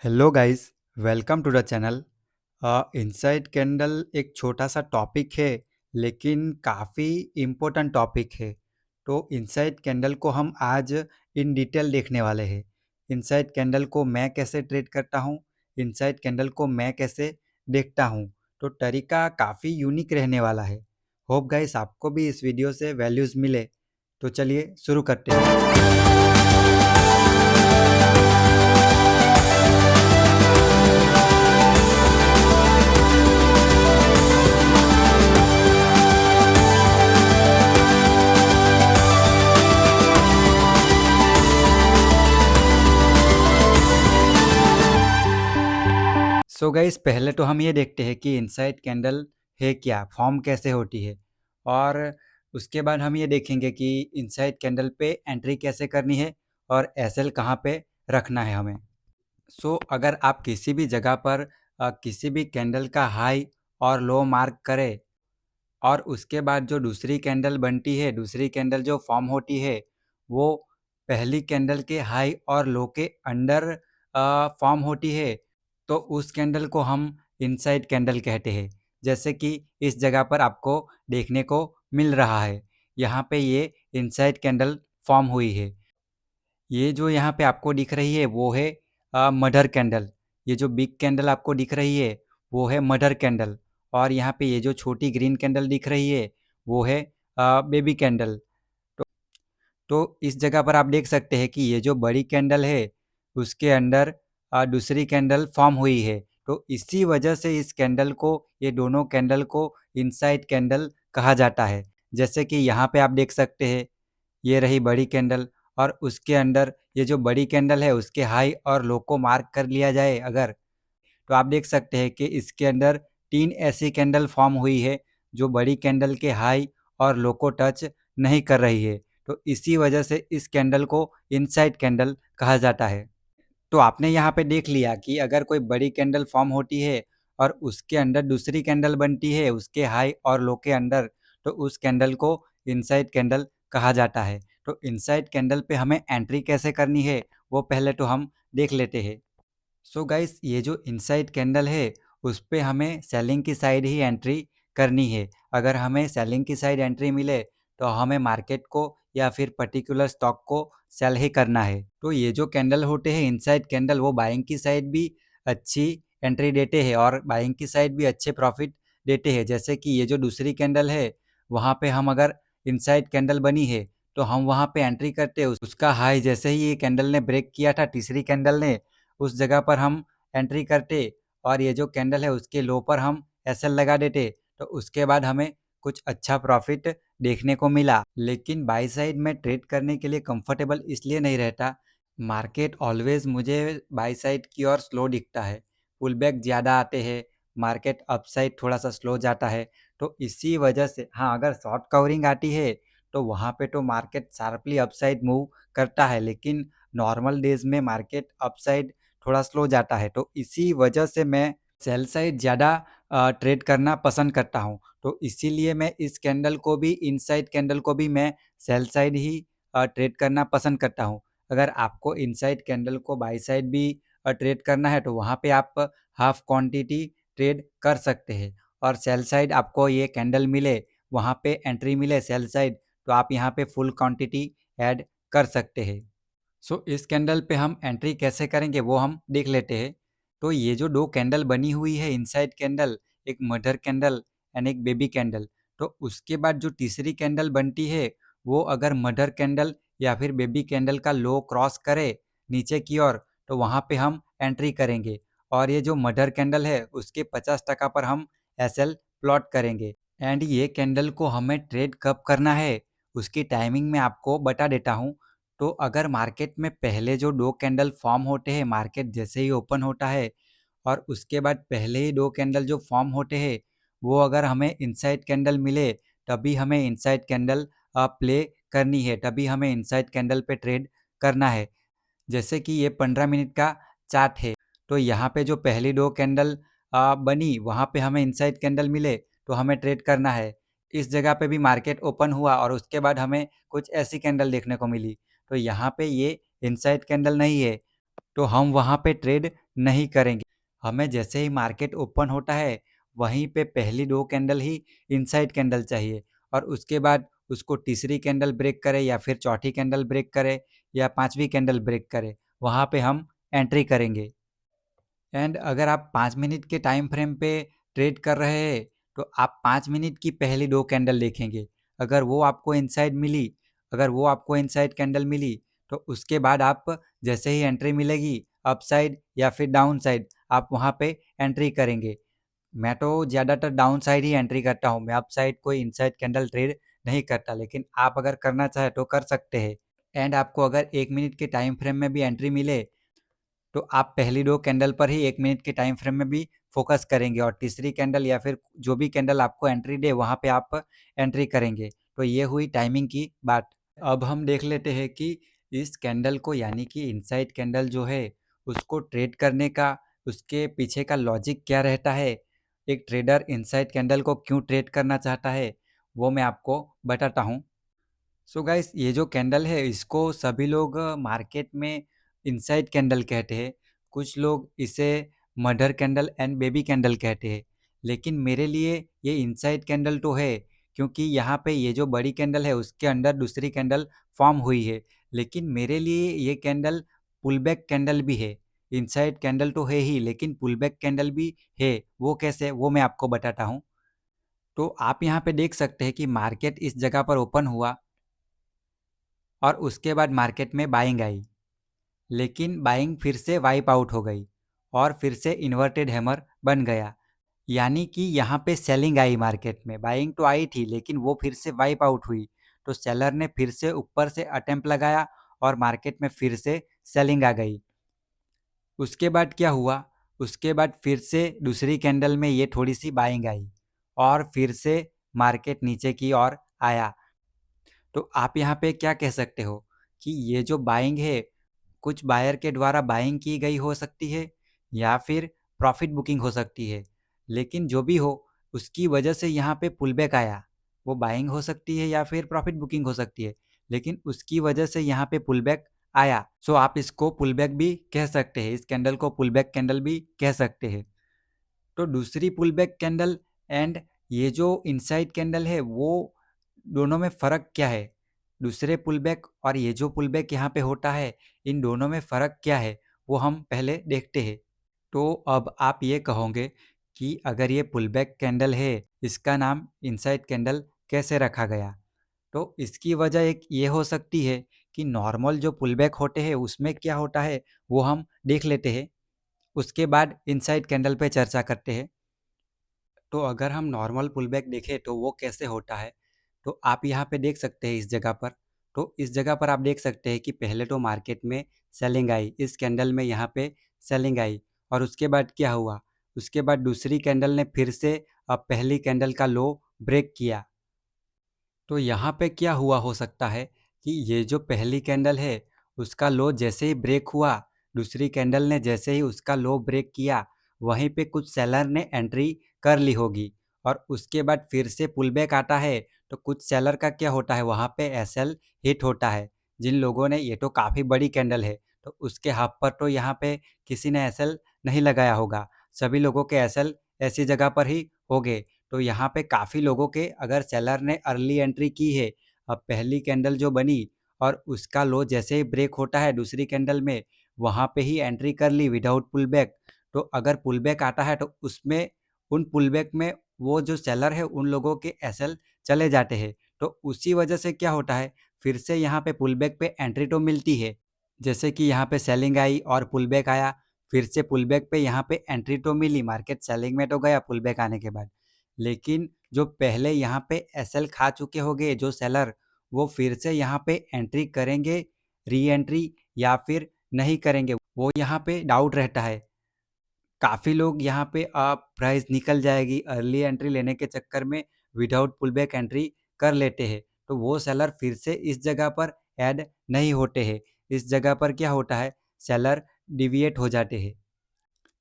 Hello guys, welcome to the channel. Inside candle एक छोटा सा टॉपिक है, लेकिन काफ़ी इम्पोर्टेंट टॉपिक है। तो इनसाइड कैंडल को हम आज इन डिटेल देखने वाले हैं। इनसाइड कैंडल को मैं कैसे ट्रेड करता हूँ, इनसाइड कैंडल को मैं कैसे देखता हूँ। तो तरीका काफ़ी यूनिक रहने वाला है। होप गाइस आपको भी इस वीडियो से वैल्यूज़ मिले। तो चलिए शुरू करते हैं। सो गाइस पहले तो हम ये देखते हैं कि इनसाइड कैंडल है क्या, फॉर्म कैसे होती है, और उसके बाद हम ये देखेंगे कि इनसाइड कैंडल पे एंट्री कैसे करनी है और एसएल कहाँ पे रखना है हमें। सो अगर आप किसी भी जगह पर किसी भी कैंडल का हाई और लो मार्क करें और उसके बाद जो दूसरी कैंडल बनती है, दूसरी कैंडल जो फॉर्म होती है, वो पहली कैंडल के हाई और लो के अंडर फॉर्म होती है, तो उस कैंडल को हम इनसाइड कैंडल कहते हैं। जैसे कि इस जगह पर आपको देखने को मिल रहा है, यहाँ पे ये इनसाइड कैंडल फॉर्म हुई है। ये जो यहाँ पे आपको दिख रही है वो है मदर कैंडल। ये जो बिग कैंडल आपको दिख रही है वो है मदर कैंडल, और यहाँ पे ये जो छोटी ग्रीन कैंडल दिख रही है वो है बेबी कैंडल। तो इस जगह पर आप देख सकते हैं कि ये जो बड़ी कैंडल है उसके अंदर दूसरी कैंडल फॉर्म हुई है। तो इसी वजह से इस कैंडल को, ये दोनों कैंडल को इनसाइड कैंडल कहा जाता है। जैसे कि यहाँ पे आप देख सकते हैं, ये रही बड़ी कैंडल, और उसके अंदर ये जो बड़ी कैंडल है उसके हाई और लो को मार्क कर लिया जाए अगर, तो आप देख सकते हैं कि इसके अंदर 3 ऐसी कैंडल फॉर्म हुई है जो बड़ी कैंडल के हाई और लो को टच नहीं कर रही है। तो इसी वजह से इस कैंडल को इनसाइड कैंडल कहा जाता है। तो आपने यहाँ पे देख लिया कि अगर कोई बड़ी कैंडल फॉर्म होती है और उसके अंदर दूसरी कैंडल बनती है उसके हाई और लो के अंदर, तो उस कैंडल को इनसाइड कैंडल कहा जाता है। तो इनसाइड कैंडल पे हमें एंट्री कैसे करनी है वो पहले तो हम देख लेते हैं। सो गाइस ये जो इनसाइड कैंडल है उस पे हमें सेलिंग की साइड ही एंट्री करनी है। अगर हमें सेलिंग की साइड एंट्री मिले तो हमें मार्केट को या फिर पर्टिकुलर स्टॉक को सेल ही करना है। तो ये जो कैंडल होते हैं इनसाइड कैंडल, वो बाइंग की साइड भी अच्छी एंट्री देते हैं और बाइंग की साइड भी अच्छे प्रॉफिट देते हैं। जैसे कि ये जो दूसरी कैंडल है वहाँ पे हम अगर इनसाइड कैंडल बनी है तो हम वहाँ पे एंट्री करते हैं। उसका हाई जैसे ही ये कैंडल ने ब्रेक किया था, तीसरी कैंडल ने, उस जगह पर हम एंट्री करते और ये जो कैंडल है उसके लो पर हम एसएल लगा देते, तो उसके बाद हमें कुछ अच्छा प्रॉफिट देखने को मिला। लेकिन बाई साइड में ट्रेड करने के लिए कंफर्टेबल इसलिए नहीं रहता, मार्केट ऑलवेज मुझे बाई साइड की ओर स्लो दिखता है। पुल बैक ज़्यादा आते हैं, मार्केट अपसाइड थोड़ा सा स्लो जाता है। तो इसी वजह से हाँ, अगर शॉर्ट कवरिंग आती है तो वहाँ पे तो मार्केट शार्पली अपसाइड मूव करता है, लेकिन नॉर्मल डेज में मार्केट अपसाइड थोड़ा स्लो जाता है। तो इसी वजह से मैं सेल साइड ज़्यादा ट्रेड करना पसंद करता हूँ। तो इसीलिए मैं इस कैंडल को भी, इनसाइड कैंडल को भी मैं सेल साइड ही ट्रेड करना पसंद करता हूँ। अगर आपको इनसाइड कैंडल को बाई साइड भी ट्रेड करना है तो वहाँ पे आप हाफ क्वांटिटी ट्रेड कर सकते हैं, और सेल साइड आपको ये कैंडल मिले, वहाँ पे एंट्री मिले सेल साइड, तो आप यहाँ पे फुल क्वांटिटी ऐड कर सकते हैं। सो इस कैंडल पे हम एंट्री कैसे करेंगे वो हम देख लेते हैं। तो ये जो दो कैंडल बनी हुई है इनसाइड कैंडल, एक मदर कैंडल एंड एक बेबी कैंडल, तो उसके बाद जो तीसरी कैंडल बनती है वो अगर मदर कैंडल या फिर बेबी कैंडल का लो क्रॉस करे नीचे की ओर, तो वहाँ पे हम एंट्री करेंगे, और ये जो मदर कैंडल है उसके 50% पर हम एसएल प्लॉट करेंगे। एंड ये कैंडल को हमें ट्रेड कब करना है उसकी टाइमिंग मैं आपको बता देता हूँ। तो अगर मार्केट में पहले जो दो कैंडल फॉर्म होते हैं, मार्केट जैसे ही ओपन होता है और उसके बाद पहले ही दो कैंडल जो फॉर्म होते हैं वो अगर हमें इनसाइड कैंडल मिले, तभी हमें इनसाइड कैंडल प्ले करनी है, तभी हमें इनसाइड कैंडल पे ट्रेड करना है। जैसे कि ये 15 मिनट का चार्ट है, तो यहाँ पे जो पहली दो कैंडल बनी वहाँ पे हमें इनसाइड कैंडल मिले तो हमें ट्रेड करना है। इस जगह पे भी मार्केट ओपन हुआ और उसके बाद हमें कुछ ऐसी कैंडल देखने को मिली, तो यहाँ पे ये इनसाइड कैंडल नहीं है, तो हम वहाँ पे ट्रेड नहीं करेंगे। हमें जैसे ही मार्केट ओपन होता है वहीं पे पहली 2 कैंडल ही इनसाइड कैंडल चाहिए और उसके बाद उसको तीसरी कैंडल ब्रेक करे या फिर चौथी कैंडल ब्रेक करे या 5वीं कैंडल ब्रेक करे, वहाँ पे हम एंट्री करेंगे। एंड अगर आप 5 मिनट के टाइम फ्रेम पे ट्रेड कर रहे हैं तो आप 5 मिनट की पहली 2 कैंडल देखेंगे। अगर वो आपको इनसाइड कैंडल मिली तो उसके बाद आप जैसे ही एंट्री मिलेगी अप साइड या फिर डाउन साइड आप वहाँ पे एंट्री करेंगे। मैं तो ज़्यादातर डाउन साइड ही एंट्री करता हूँ, मैं अप साइड कोई इनसाइड कैंडल ट्रेड नहीं करता, लेकिन आप अगर करना चाहे तो कर सकते हैं। एंड आपको अगर 1 मिनट के टाइम फ्रेम में भी एंट्री मिले तो आप पहली 2 कैंडल पर ही 1 मिनट के टाइम फ्रेम में भी फोकस करेंगे और तीसरी कैंडल या फिर जो भी कैंडल आपको एंट्री दे वहाँ पे आप एंट्री करेंगे। तो ये हुई टाइमिंग की बात। अब हम देख लेते हैं कि इस कैंडल को यानी कि इनसाइड कैंडल जो है उसको ट्रेड करने का उसके पीछे का लॉजिक क्या रहता है, एक ट्रेडर इनसाइड कैंडल को क्यों ट्रेड करना चाहता है, वो मैं आपको बताता हूँ। सो गाइस, ये जो कैंडल है इसको सभी लोग मार्केट में इनसाइड कैंडल कहते हैं। कुछ लोग इसे mother candle and baby candle कहते हैं, लेकिन मेरे लिए ये इनसाइड कैंडल तो है क्योंकि यहाँ पे ये जो बड़ी कैंडल है उसके अंदर दूसरी कैंडल फॉर्म हुई है। लेकिन मेरे लिए ये कैंडल पुलबैक कैंडल भी है। इनसाइड कैंडल तो है ही लेकिन पुलबैक कैंडल भी है। वो कैसे, वो मैं आपको बताता हूँ। तो आप यहाँ पे देख सकते हैं कि मार्केट इस जगह पर ओपन हुआ और उसके बाद मार्केट में बाइंग आई, लेकिन बाइंग फिर से वाइप आउट हो गई और फिर से इन्वर्टेड हैमर बन गया। यानी कि यहाँ पे सेलिंग आई, मार्केट में बाइंग तो आई थी लेकिन वो फिर से वाइप आउट हुई। तो सेलर ने फिर से ऊपर से अटेम्प्ट लगाया और मार्केट में फिर से सेलिंग आ गई। उसके बाद क्या हुआ, उसके बाद फिर से दूसरी कैंडल में ये थोड़ी सी बाइंग आई और फिर से मार्केट नीचे की ओर आया। तो आप यहाँ पे क्या कह सकते हो कि ये जो बाइंग है कुछ बायर के द्वारा बाइंग की गई हो सकती है या फिर प्रॉफिट बुकिंग हो सकती है। लेकिन जो भी हो उसकी वजह से यहाँ पे पुलबैक आया। वो बाइंग हो सकती है या फिर प्रॉफिट बुकिंग हो सकती है, लेकिन उसकी वजह से यहाँ पे पुलबैक आया। सो आप इसको पुलबैक भी कह सकते हैं, इस कैंडल को पुलबैक कैंडल भी कह सकते हैं। तो दूसरी पुलबैक कैंडल एंड ये जो इनसाइड कैंडल है वो दोनों में फ़र्क क्या है, दूसरे पुलबैक और ये जो पुलबैक यहाँ पे होता है इन दोनों में फ़र्क क्या है, वो हम पहले देखते हैं। तो अब आप ये कहोगे कि अगर ये पुलबैक कैंडल है इसका नाम इनसाइड कैंडल कैसे रखा गया। तो इसकी वजह एक ये हो सकती है कि नॉर्मल जो पुलबैक होते हैं उसमें क्या होता है वो हम देख लेते हैं, उसके बाद इनसाइड कैंडल पे चर्चा करते हैं। तो अगर हम नॉर्मल पुलबैक देखें तो वो कैसे होता है, तो आप यहाँ पे देख सकते हैं इस जगह पर। तो इस जगह पर आप देख सकते हैं कि पहले तो मार्केट में सेलिंग आई, इस कैंडल में यहाँ पे सेलिंग आई और उसके बाद क्या हुआ, उसके बाद दूसरी कैंडल ने फिर से अब पहली कैंडल का लो ब्रेक किया। तो यहाँ पे क्या हुआ हो सकता है कि ये जो पहली कैंडल है उसका लो जैसे ही ब्रेक हुआ, दूसरी कैंडल ने जैसे ही उसका लो ब्रेक किया, वहीं पे कुछ सेलर ने एंट्री कर ली होगी और उसके बाद फिर से पुलबैक आता है। तो कुछ सेलर का क्या होता है, वहाँ पे एसएल हिट होता है। जिन लोगों ने, ये तो काफ़ी बड़ी कैंडल है तो उसके हाफ पर तो यहाँ पे किसी ने एसएल नहीं लगाया होगा, सभी लोगों के एसएल ऐसी जगह पर ही हो गए। तो यहाँ पे काफ़ी लोगों के, अगर सेलर ने अर्ली एंट्री की है, अब पहली कैंडल जो बनी और उसका लो जैसे ही ब्रेक होता है दूसरी कैंडल में, वहाँ पे ही एंट्री कर ली विदाउट पुल बैक। तो अगर पुल बैक आता है तो उसमें, उन पुल बैक में वो जो सेलर है उन लोगों के एसएल चले जाते हैं। तो उसी वजह से क्या होता है, फिर से यहाँ पे पुल बैक पे एंट्री तो मिलती है। जैसे कि यहाँ पे सेलिंग आई और पुल बैक आया, फिर से पुल बैक पे यहाँ पे एंट्री तो मिली, मार्केट सेलिंग में तो गया पुल बैक आने के बाद। लेकिन जो पहले यहाँ पे एसएल खा चुके होंगे जो सेलर, वो फिर से यहाँ पे एंट्री करेंगे, री एंट्री या फिर नहीं करेंगे, वो यहाँ पे डाउट रहता है। काफ़ी लोग यहाँ पे प्राइस निकल जाएगी अर्ली एंट्री लेने के चक्कर में विदाउट पुलबैक एंट्री कर लेते हैं। तो वो सेलर फिर से इस जगह पर ऐड नहीं होते हैं। इस जगह पर क्या होता है, सेलर डिविएट हो जाते हैं।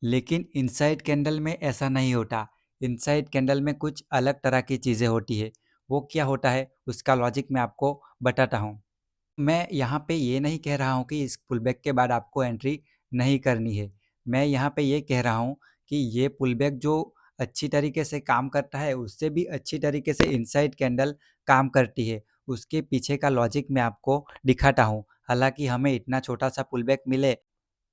लेकिन इनसाइड कैंडल में ऐसा नहीं होता। इनसाइड कैंडल में कुछ अलग तरह की चीज़ें होती है। वो क्या होता है उसका लॉजिक मैं आपको बताता हूँ। मैं यहाँ पे ये नहीं कह रहा हूँ कि इस पुलबैक के बाद आपको एंट्री नहीं करनी है। मैं यहाँ पे ये कह रहा हूँ कि ये पुल बैक जो अच्छी तरीके से काम करता है, उससे भी अच्छी तरीके से इनसाइड कैंडल काम करती है। उसके पीछे का लॉजिक मैं आपको दिखाता हूँ। हालाँकि हमें इतना छोटा-सा पुल बैक मिले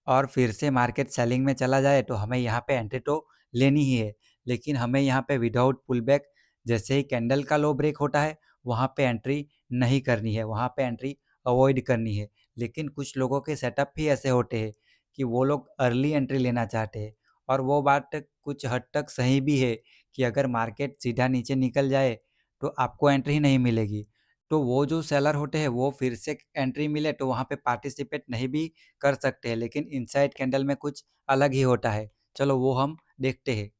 और फिर से मार्केट सेलिंग में चला जाए तो हमें यहाँ पे एंट्री तो लेनी ही है। लेकिन हमें यहाँ पे विदाउट पुल बैक जैसे ही कैंडल का लो ब्रेक होता है, वहाँ पे एंट्री नहीं करनी है, वहाँ पे एंट्री अवॉइड करनी है। लेकिन कुछ लोगों के सेटअप भी ऐसे होते हैं कि वो लोग अर्ली एंट्री लेना चाहते हैं, और वो बात कुछ हद तक सही भी है कि अगर मार्केट सीधा नीचे निकल जाए तो आपको एंट्री ही नहीं मिलेगी। तो वो जो सेलर होते हैं वो फिर से एंट्री मिले तो वहाँ पे पार्टिसिपेट नहीं भी कर सकते हैं, लेकिन इनसाइड कैंडल में कुछ अलग ही होता है। चलो वो हम देखते हैं।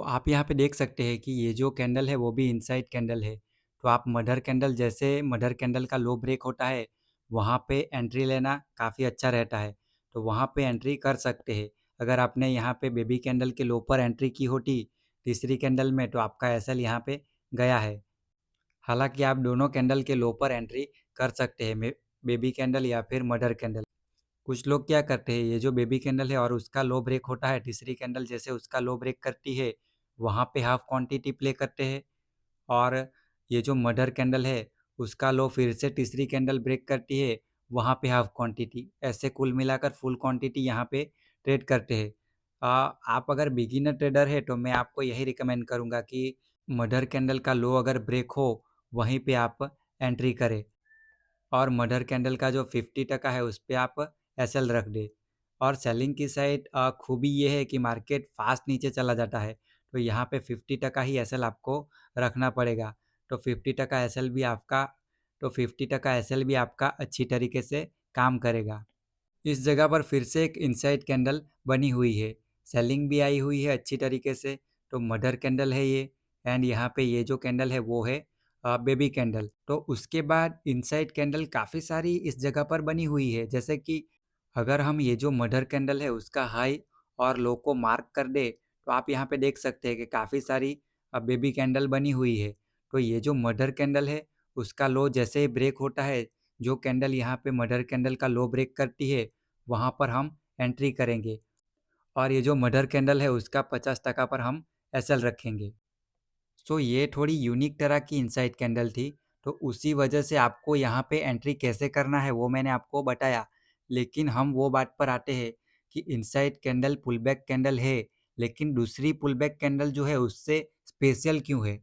आप यहाँ पे देख सकते हैं कि ये जो कैंडल है वो भी इनसाइड कैंडल है। तो आप मदर कैंडल, जैसे मदर कैंडल का लो ब्रेक होता है, वहाँ पे एंट्री लेना काफ़ी अच्छा रहता है। तो वहाँ पे एंट्री कर सकते हैं। अगर आपने यहाँ पे बेबी कैंडल के लो पर एंट्री की होती तीसरी कैंडल में, तो आपका एसएल यहाँ पे गया है। हालाँकि आप दोनों कैंडल के लो पर एंट्री कर सकते हैं, बेबी कैंडल या फिर मदर कैंडल। कुछ लोग क्या करते हैं, ये जो बेबी कैंडल है और उसका लो ब्रेक होता है, तीसरी कैंडल जैसे उसका लो ब्रेक करती है, वहाँ पे हाफ क्वांटिटी प्ले करते हैं। और ये जो मदर कैंडल है, उसका लो फिर से तीसरी कैंडल ब्रेक करती है, वहाँ पे हाफ क्वांटिटी, ऐसे कुल मिलाकर फुल क्वांटिटी यहाँ पे ट्रेड करते हैं। आप अगर बिगिनर ट्रेडर है तो मैं आपको यही रिकमेंड करूँगा कि मदर कैंडल का लो अगर ब्रेक हो, वहीं पे आप एंट्री करें। और मदर कैंडल का जो 50% है उस पे आप एसएल रख दें। और सेलिंग की साइड खूबी ये है कि मार्केट फास्ट नीचे चला जाता है, तो यहाँ पे 50% ही एसएल आपको रखना पड़ेगा। तो 50% एसएल भी आपका तो 50% एसएल भी आपका अच्छी तरीके से काम करेगा। इस जगह पर फिर से एक इनसाइड कैंडल बनी हुई है, सेलिंग भी आई हुई है अच्छी तरीके से। तो मदर कैंडल है ये, एंड यहाँ पे ये जो कैंडल है वो है बेबी कैंडल। तो उसके बाद इनसाइड कैंडल काफ़ी सारी इस जगह पर बनी हुई है, जैसे कि अगर हम ये जो मदर कैंडल है उसका हाई और लो को मार्क कर दे, तो आप यहाँ पे देख सकते हैं कि काफ़ी सारी बेबी कैंडल बनी हुई है। तो ये जो मदर कैंडल है उसका लो जैसे ही ब्रेक होता है, जो कैंडल यहाँ पे मदर कैंडल का लो ब्रेक करती है, वहाँ पर हम एंट्री करेंगे। और ये जो मदर कैंडल है उसका 50% पर हम एसएल रखेंगे। ये थोड़ी यूनिक तरह की इनसाइड कैंडल थी। तो उसी वजह से आपको यहाँ पे एंट्री कैसे करना है वो मैंने आपको बताया। लेकिन हम वो बात पर आते हैं कि इनसाइड कैंडल पुलबैक कैंडल है, लेकिन दूसरी पुलबैक कैंडल जो है उससे स्पेशल क्यों है?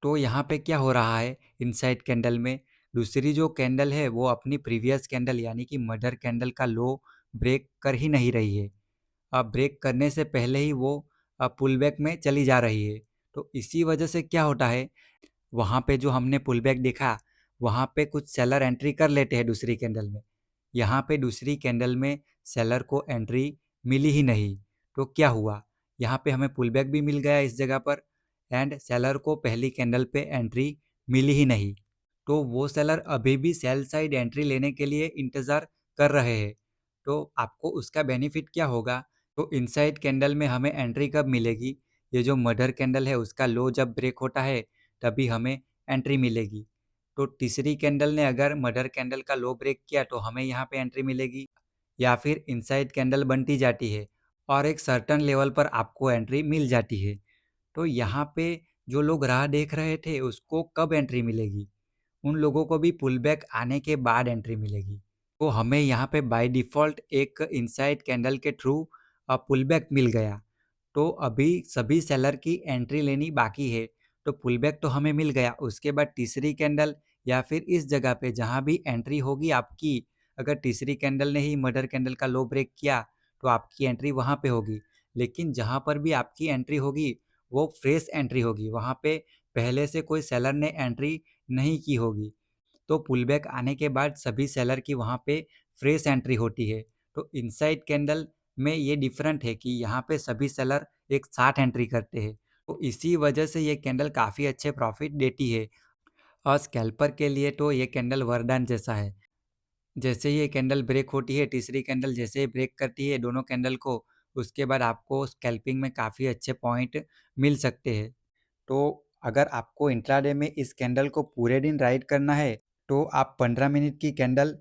तो यहाँ पे क्या हो रहा है इनसाइड कैंडल में, दूसरी जो कैंडल है वो अपनी प्रीवियस कैंडल यानी कि मदर कैंडल का लो ब्रेक कर ही नहीं रही है। अब ब्रेक करने से पहले ही वो पुल बैक में चली जा रही है। तो इसी वजह से क्या होता है, वहाँ पे जो हमने पुल बैक देखा, वहाँ पे कुछ सेलर एंट्री कर लेते हैं दूसरी कैंडल में। यहाँ पे दूसरी कैंडल में सेलर को एंट्री मिली ही नहीं। तो क्या हुआ, यहाँ पे हमें पुल बैक भी मिल गया इस जगह पर, एंड सेलर को पहली कैंडल पे एंट्री मिली ही नहीं। तो वो सेलर अभी भी सेल साइड एंट्री लेने के लिए इंतज़ार कर रहे हैं। तो आपको उसका बेनिफिट क्या होगा? तो इनसाइड कैंडल में हमें एंट्री कब मिलेगी? ये जो मदर कैंडल है उसका लो जब ब्रेक होता है तभी हमें एंट्री मिलेगी। तो तीसरी कैंडल ने अगर मदर कैंडल का लो ब्रेक किया तो हमें यहाँ पे एंट्री मिलेगी, या फिर इनसाइड कैंडल बनती जाती है और एक सर्टेन लेवल पर आपको एंट्री मिल जाती है। तो यहाँ पे जो लोग राह देख रहे थे उसको कब एंट्री मिलेगी? उन लोगों को भी पुलबैक आने के बाद एंट्री मिलेगी। तो हमें यहाँ पे बाय डिफ़ॉल्ट एक इनसाइड कैंडल के थ्रू पुलबैक मिल गया। तो अभी सभी सेलर की एंट्री लेनी बाकी है। तो पुलबैक तो हमें मिल गया, उसके बाद तीसरी कैंडल या फिर इस जगह पे जहाँ भी एंट्री होगी आपकी, अगर तीसरी कैंडल ने ही मदर कैंडल का लो ब्रेक किया तो आपकी एंट्री वहाँ पे होगी। लेकिन जहाँ पर भी आपकी एंट्री होगी वो फ्रेश एंट्री होगी, वहाँ पे पहले से कोई सेलर ने एंट्री नहीं की होगी। तो पुलबैक आने के बाद सभी सेलर की वहाँ पे फ्रेश एंट्री होती है। तो इनसाइड कैंडल में ये डिफरेंट है कि यहाँ पे सभी सेलर एक साथ एंट्री करते हैं। तो इसी वजह से ये कैंडल काफ़ी अच्छे प्रॉफिट देती है। और स्कैल्पर के लिए तो ये कैंडल वरदान जैसा है। जैसे ही ये कैंडल ब्रेक होती है, तीसरी कैंडल जैसे ही ब्रेक करती है दोनों कैंडल को, उसके बाद आपको स्कैल्पिंग में काफ़ी अच्छे पॉइंट मिल सकते हैं। तो अगर आपको इंट्राडे में इस कैंडल को पूरे दिन राइड करना है, तो आप 15 मिनट की कैंडल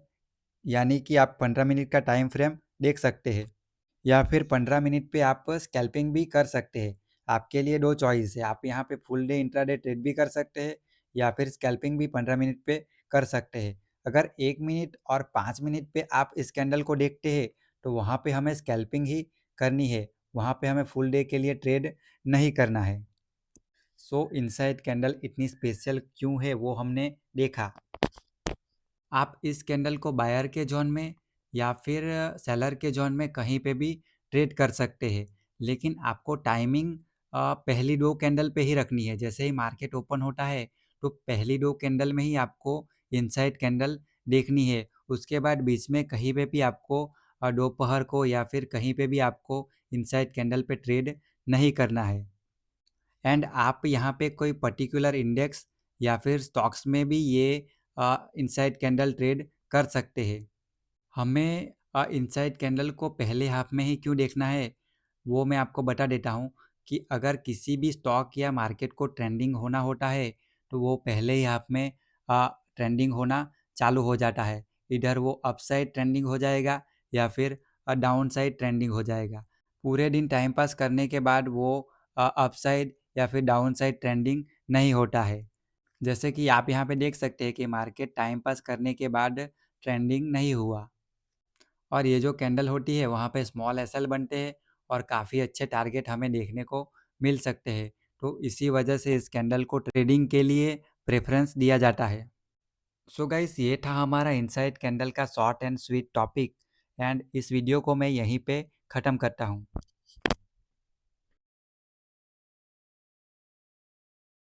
यानी कि आप 15 मिनट का टाइम फ्रेम देख सकते हैं। या फिर 15 मिनट पे आप स्कैल्पिंग भी कर सकते हैं। आपके लिए 2 चॉइस है, आप यहाँ पे फुल डे इंट्राडे ट्रेड भी कर सकते हैं या फिर स्कैल्पिंग भी 15 मिनट पे कर सकते हैं। अगर 1 मिनट और 5 मिनट पे आप इस कैंडल को देखते हैं, तो वहाँ पे हमें स्कैल्पिंग ही करनी है, वहाँ पे हमें फुल डे के लिए ट्रेड नहीं करना है। सो इनसाइड कैंडल इतनी स्पेशल क्यों है वो हमने देखा। आप इस कैंडल को बायर के जोन में या फिर सेलर के जोन में कहीं पे भी ट्रेड कर सकते हैं, लेकिन आपको टाइमिंग पहली 2 कैंडल पे ही रखनी है। जैसे ही मार्केट ओपन होता है, तो पहली 2 कैंडल में ही आपको इनसाइड कैंडल देखनी है। उसके बाद बीच में कहीं पे भी आपको दोपहर को या फिर कहीं पे भी आपको इनसाइड कैंडल पे ट्रेड नहीं करना है। एंड आप यहाँ पे कोई पर्टिकुलर इंडेक्स या फिर स्टॉक्स में भी ये इनसाइड कैंडल ट्रेड कर सकते हैं। हमें इनसाइड कैंडल को पहले हाफ में ही क्यों देखना है, वो मैं आपको बता देता हूँ कि अगर किसी भी स्टॉक या मार्केट को ट्रेंडिंग होना होता है, तो वो पहले ही हाफ में ट्रेंडिंग होना चालू हो जाता है। इधर वो अपसाइड ट्रेंडिंग हो जाएगा या फिर डाउन साइड ट्रेंडिंग हो जाएगा। पूरे दिन टाइम पास करने के बाद वो अपसाइड या फिर डाउन साइड ट्रेंडिंग नहीं होता है। जैसे कि आप यहाँ पे देख सकते हैं कि मार्केट टाइम पास करने के बाद ट्रेंडिंग नहीं हुआ, और ये जो कैंडल होती है वहाँ पे स्मॉल एसएल बनते हैं और काफ़ी अच्छे टारगेट हमें देखने को मिल सकते हैं। तो इसी वजह से इस कैंडल को ट्रेडिंग के लिए प्रेफरेंस दिया जाता है। सो गाइस, ये था हमारा इनसाइड कैंडल का short and sweet topic, and इस वीडियो को मैं यहीं पे ख़त्म करता हूँ।